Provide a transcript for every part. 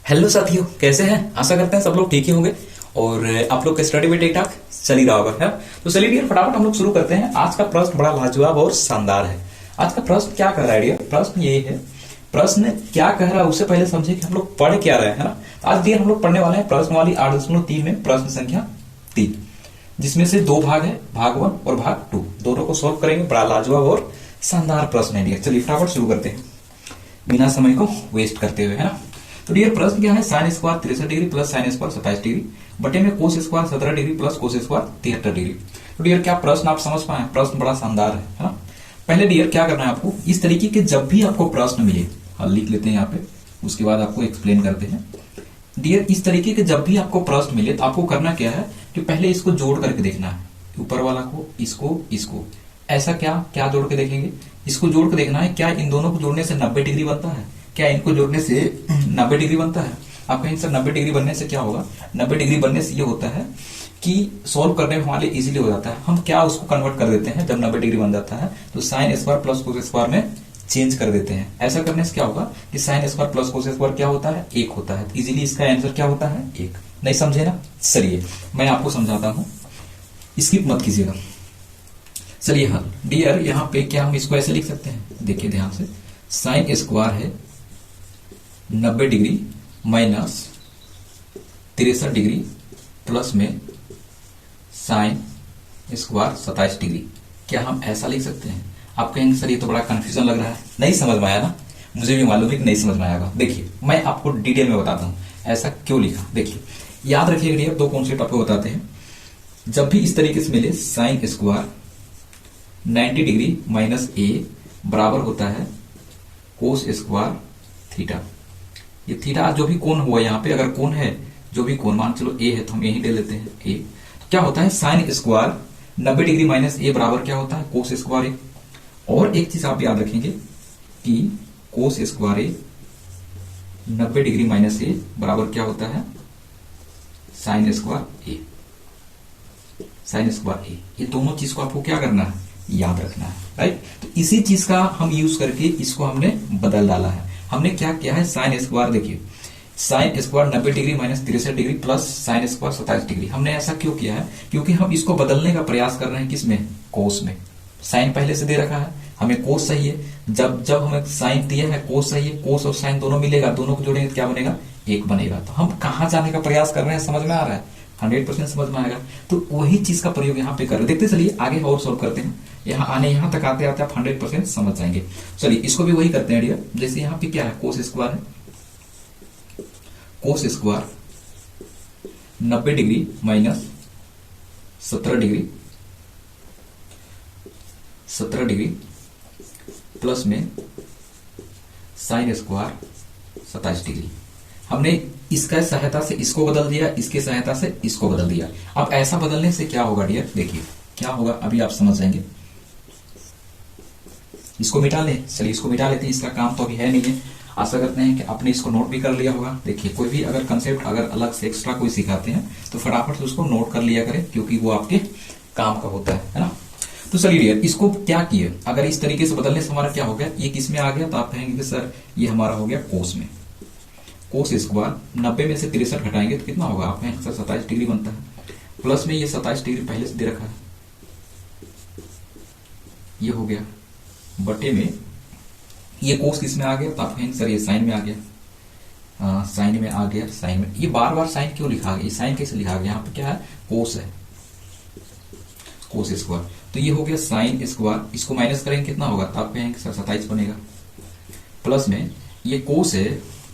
Hello साथियों, कैसे हैं? आशा करते हैं सब लोग ठीक ही होंगे और आप लोग का स्टडी भी ठीक ठाक चल ही रहा होगा है। तो चलिए डियर, फटाफट हम लोग शुरू करते हैं। आज का प्रश्न बड़ा लाजवाब और शानदार है। आज का प्रश्न क्या कर रहा है डियर? प्रश्न ये है, प्रश्न क्या कह रहा है उससे पहले समझे कि हम लोग पढ़ क्या रहे हैं, है ना। आज डियर हम लोग पढ़ने वाले हैं प्रश्न वाली 8.3 में प्रश्न संख्या 3, जिसमें से दो भाग है, भाग 1 और भाग 2। दोनों को सोल्व करेंगे। बड़ा लाजवाब और शानदार प्रश्न है डियर। चलिए फटाफट शुरू करते हैं बिना समय को वेस्ट करते हुए, है ना। तो डियर प्रश्न क्या है, sine square 63 degree plus sine square 27 degree बटे में cos square 17 degree plus cos square 73 degree. तो डियर क्या प्रश्न आप समझ पाए? प्रश्न बड़ा शानदार है ना। पहले डियर क्या करना है आपको, इस तरीके के जब भी आपको प्रश्न मिले, लिख लेते हैं यहाँ पे, उसके बाद आपको एक्सप्लेन करते हैं। डियर इस तरीके के जब भी आपको प्रश्न मिले तो आपको करना क्या है कि पहले इसको जोड़ करके देखना है, ऊपर वाला को, इसको ऐसा क्या जोड़ के देखेंगे, इसको जोड़ के देखना है क्या इन दोनों को जोड़ने से 90 डिग्री बनता है, क्या इनको जोड़ने से 90 डिग्री बनता है। आप कहेंगे सर 90 डिग्री बनने से क्या होगा? 90 डिग्री बनने से ये होता है कि सॉल्व करने में हमारे इजीली हो जाता है। हम क्या उसको कन्वर्ट कर देते हैं, जब 90 डिग्री बन जाता है तो sign square plus cos square में चेंज कर देते हैं। ऐसा करने से क्या होगा कि sign square plus cos square क्या होता है? 1 होता है। इजीली इसका आंसर क्या होता है? 1। नहीं समझे ना? चलिए मैं आपको समझाता हूं, स्किप मत कीजिएगा। चलिए हाँ डियर, यहाँ पे क्या हम इसको ऐसे लिख सकते हैं, देखिए ध्यान से, साइन स्क्वायर है 90 डिग्री माइनस 63 डिग्री प्लस में साइन स्क्वायर 27 डिग्री। क्या हम ऐसा लिख सकते हैं? आप कहेंगे सर ये तो बड़ा कंफ्यूजन लग रहा है, नहीं समझ में आया ना। मुझे भी मालूम है कि नहीं समझ में आएगा। देखिए मैं आपको डिटेल में बताता हूं ऐसा क्यों लिखा। देखिए याद रखिएगा डियर, दो कॉन्सेप्ट आपको बताते हैं। जब भी इस तरीके से मिले साइन स्क्वायर 90 डिग्री माइनस ए बराबर होता है कोस स्क्वायर थीटा। ये थीटा जो भी कोण हुआ यहाँ पे, अगर कोण है जो भी कोण, मान चलो ए है तो हम यही ले लेते हैं ए। तो क्या होता है, साइन स्क्वायर 90 डिग्री माइनस ए बराबर क्या होता है? कोस स्क्वायर ए। और एक चीज आप याद रखेंगे कि कोस स्क्वायर ए 90 डिग्री माइनस ए बराबर क्या होता है? साइन स्क्वायर ए। साइन स्क्वायर ए, ये दोनों चीज को आपको क्या करना है? याद रखना है, राइट। तो इसी चीज का हम यूज करके इसको हमने बदल डाला है। हमने क्या किया है, साइन स्क्वायर, देखिए sine square 90 degree minus 63 degree plus sine square 27 degree. हमने ऐसा क्यों किया है? क्योंकि हम इसको बदलने का प्रयास कर रहे हैं, किसमें? कोस में। साइन पहले से दे रखा है, हमें कोस चाहिए। जब हमें साइन दिया है, कोस चाहिए, कोस और साइन दोनों मिलेगा, दोनों को जोड़ेंगे तो क्या बनेगा? 1 बनेगा। तो हम कहां जाने का प्रयास कर रहे हैं, समझ में आ रहा है? 100% समझ में आएगा। तो वही चीज का प्रयोग यहाँ पे कर रहे हैं। देखते चलिए आगे और सोल्व करते हैं। यहाँ तक आते आते आप 100% समझ जाएंगे। चलिए इसको भी वही करते हैं डियर। जैसे यहाँ पे क्या है, कोस स्क्वायर है, cos square 90 degree minus 17 degree plus में साइन स्क्वायर 27 डिग्री। हमने इसका सहायता से इसको बदल दिया, इसके सहायता से इसको बदल दिया। अब ऐसा बदलने से क्या होगा डियर, देखिए क्या होगा, अभी आप समझ जाएंगे। इसको मिटा लें, चलिए इसको मिटा लेते हैं, इसका काम तो अभी है नहीं है। आशा करते हैं कि आपने इसको नोट भी कर लिया होगा। देखिए कोई भी अगर कंसेप्ट अगर अलग से एक्स्ट्रा कोई सिखाते हैं तो फटाफट से उसको नोट कर लिया करें, क्योंकि वो आपके काम का होता है ना। तो चलिए डियर, इसको क्या किए, अगर इस तरीके से बदलने से हमारा क्या हो गया, ये किस में आ गया, तो आप कहेंगे कि सर ये हमारा हो गया कोस में। कोस स्क्वायर 90 में से 63 घटाएंगे तो कितना होगा? आप कहेंगे सर 27 डिग्री बनता है। प्लस में ये 27 डिग्री पहले से दे रखा है, ये हो गया, बटे में ये कोस किस में आ गया, तो आप कहेंगे सर ये साइन में आ गया। साइन में आ गया, साइन में, ये बार बार साइन क्यों लिखा गया, साइन कैसे लिखा गया? यहाँ पे क्या है, कोस है, कोस स्क्वायर। तो ये हो गया साइन स्क्वायर, इसको माइनस करेंगे कितना होगा, तो आप कहेंगे सर 27 बनेगा। प्लस में ये कोस है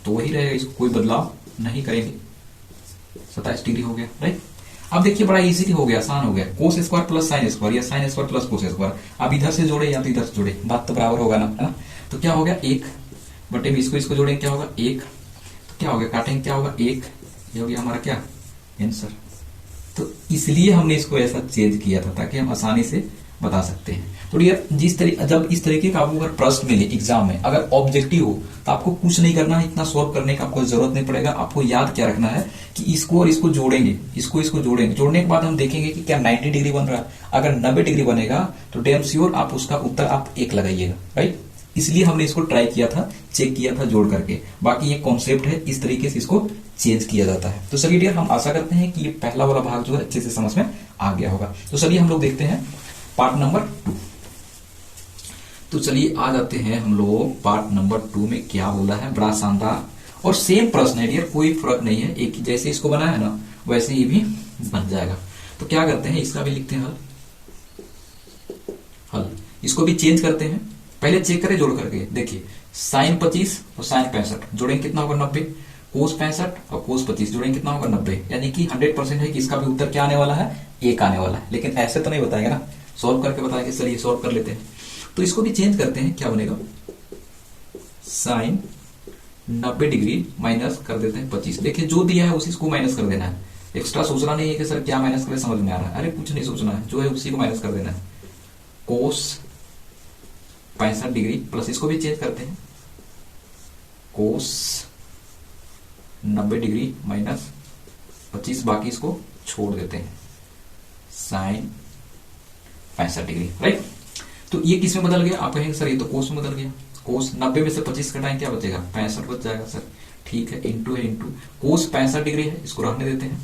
तो वही रहेगा, इसको कोई बदलाव नहीं करेंगे, 27 डिग्री हो गया, राइट। अब देखिए बड़ा इजीली हो गया, आसान हो गया। Cos square plus sine square या sine square plus cos square, अब इधर से जोड़े या तो इधर से जोड़े, बात तो बराबर होगा ना, है ना। तो क्या हो गया, 1 बटे में इसको जोड़ेंगे क्या होगा, 1। तो क्या हो गया, काटेंगे क्या होगा, 1। ये हो गया हमारा क्या आंसर। तो इसलिए हमने इसको ऐसा चेंज किया था ताकि हम आसानी से बता सकते हैं। तो डियर जब इस तरीके का आपको अगर प्रश्न मिले एग्जाम में, अगर ऑब्जेक्टिव हो, तो आपको कुछ नहीं करना है, इतना सॉल्व करने का आपको जरूरत नहीं पड़ेगा। आपको याद क्या रखना है कि इसको और इसको जोड़ेंगे, इसको जोड़ेंगे, जोड़ने के बाद हम देखेंगे कि क्या 90 डिग्री बन रहा है। अगर 90 डिग्री बनेगा तो डैम श्योर आप उसका उत्तर आप 1 लगाइएगा, राइट। इसलिए हमने इसको ट्राई किया था, चेक किया था जोड़ करके। बाकी ये कॉन्सेप्ट है, इस तरीके से इसको चेंज किया जाता है। तो चलिए डियर, हम आशा करते हैं कि ये पहला वाला भाग जो है अच्छे से समझ में आ गया होगा। तो चलिए हम लोग देखते हैं पार्ट नंबर 2। तो चलिए आ जाते हैं हम लोग पार्ट नंबर 2 में। क्या बोला है, बड़ा शानदार और सेम प्रश्न है डियर, कोई फर्क नहीं है। एक जैसे इसको बनाया है ना वैसे ये भी बन जाएगा। तो क्या करते हैं, इसका भी लिखते हैं हल। इसको भी चेंज करते हैं, पहले चेक करें जोड़ करके। देखिए साइन 25 और साइन 65 जोड़ेंगे कितना होगा 90, कोस 65 और कोस 25 जोड़ेंगे कितना होगा 90। यानी कि 100% है कि इसका भी उत्तर क्या आने वाला है, 1 आने वाला है। लेकिन ऐसे तो नहीं बताएंगे ना, सॉल्व करके बताएंगे। चलिए सॉल्व कर लेते हैं। तो इसको भी चेंज करते हैं, क्या बनेगा, साइन 90 डिग्री माइनस कर देते हैं 25। देखिए जो दिया है उसी को माइनस कर देना है, एक्स्ट्रा सोचना नहीं है कि सर क्या माइनस करें, समझ में आ रहा है। अरे कुछ नहीं सोचना है, जो है उसी को माइनस कर देना है। कोस 65 डिग्री प्लस इसको भी चेंज करते हैं, कोस 90 डिग्री माइनस 25, बाकी इसको छोड़ देते हैं, साइन 65 डिग्री, राइट। तो ये किस में बदल गया, आप कहेंगे सर ये तो कोस में बदल गया। कोस 90 में से 25 घटाएं क्या बचेगा, 65 बच जाएगा सर। ठीक है, इंटू है इंटू, कोस 65 डिग्री है, इसको रहने देते हैं,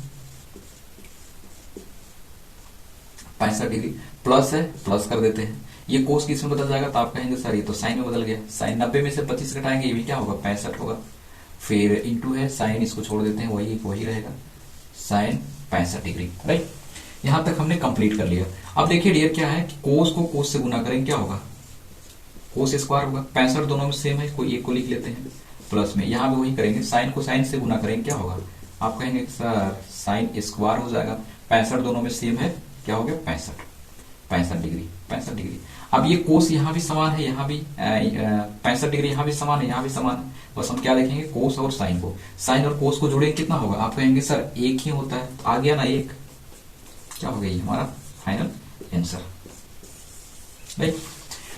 65 डिग्री प्लस है, प्लस कर देते हैं। ये कोस किस में बदल जाएगा, तो आप कहेंगे सर ये तो साइन में बदल गया। साइन 90 में से 25 घटाएंगे, ये भी क्या होगा 65 होगा। फिर इंटू है, साइन इसको छोड़ देते हैं, वही रहेगा, साइन 65 डिग्री, राइट। यहां तक हमने कंप्लीट कर लिया। अब देखिए डियर क्या है कि कोस को कोस से गुना करेंगे क्या होगा, कोस स्क्वायर होगा। 65 दोनों में सेम है, कोई एक को लिख लेते हैं प्लस में। यहां भी वही करेंगे, साइन को साइन से गुना करेंगे क्या होगा, आप कहेंगे सर साइन स्क्वायर हो जाएगा। 65 दोनों में सेम है, क्या हो गया 65 डिग्री, 65 डिग्री। अब ये कोस यहाँ भी समान है, यहाँ भी 65 डिग्री, यहाँ भी समान है, यहाँ भी समान है। बस हम क्या देखेंगे, कोस और साइन को, साइन और कोस को जोड़ेंगे कितना होगा, आप कहेंगे सर एक ही होता है। तो आ गया ना एक, क्या हो गया ये हमारा फाइनल आंसर, राइट।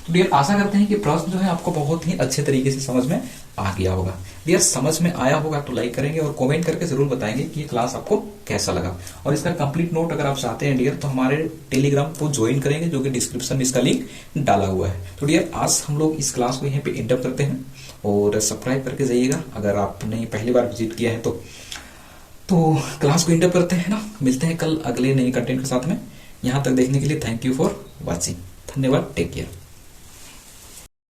तो डियर आशा करते हैं कि प्रश्न जो है आपको बहुत ही अच्छे तरीके से समझ में आ गया होगा। डियर समझ में आया होगा तो लाइक करेंगे और कमेंट करके जरूर बताएंगे कि ये क्लास आपको कैसा लगा। और इसका कंप्लीट नोट अगर आप चाहते हैं डियर तो हमारे टेलीग्राम को ज्वाइन करेंगे, जो कि डिस्क्रिप्शन में इसका लिंक डाला हुआ है। तो डियर आज हम लोग इस क्लास को यहीं पे एंड अप करते हैं और सब्सक्राइब करके जाइएगा अगर आपने पहली बार विजिट किया है तो क्लास को एंड अप करते हैं ना। मिलते हैं कल अगले नए कंटेंट के साथ में। यहां तक देखने के लिए थैंक यू फॉर वॉचिंग, धन्यवाद, टेक केयर।